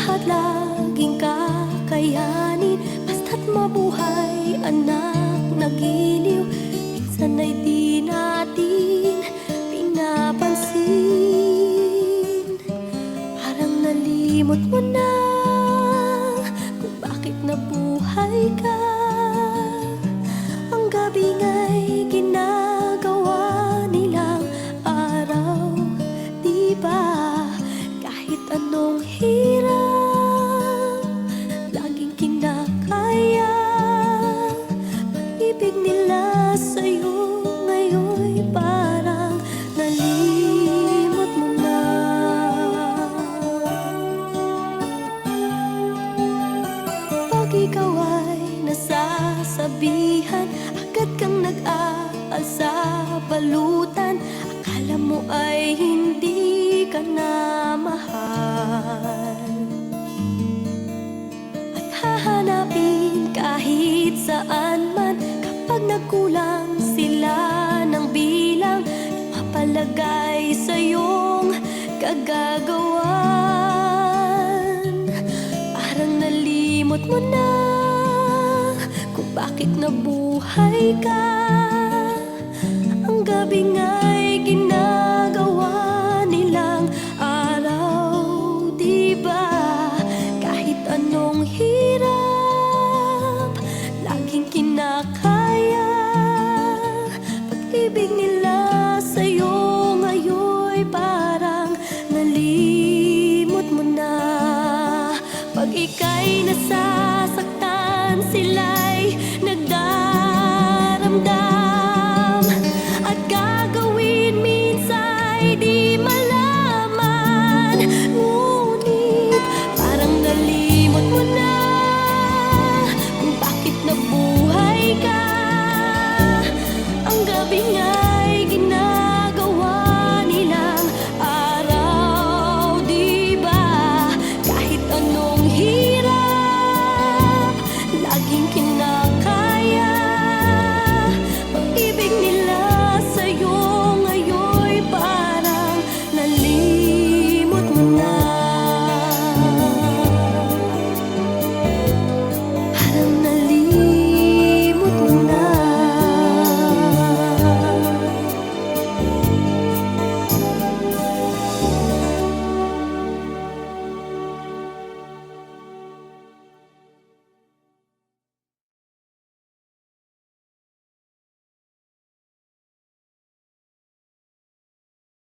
lahat laging kakayanin. Basta't mabuhay, anak na giliw. Minsan ay di natin pinapansin. Parang nalimot mo na kung bakit nabuhay ka. Ang gabi nga'y ginagawa nilang araw, di ba? Kahit anong hirap, laging kinakaya. Pag-ibig nila sa'yo ngayon'y parang nalimot mo na. Pag ikaw ay nasasabihan, agad kang nag-aalsa balutan. Akala mo ay hindi ka na mahal, at hahanapin kahit saan man. Kapag nagkulang sila ng bilang, mapalagay sa iyong kagagawan. Parang nalimot mo na kung bakit nabuhay ka. Ang gabi nga'y ginagawa nilang araw, di ba? Kahit anong hirap, laging kinakaya. Pag-ibig nila sa'yo ngayon'y parang nalimot mo na. Pag ika'y nasasaktan, sila'y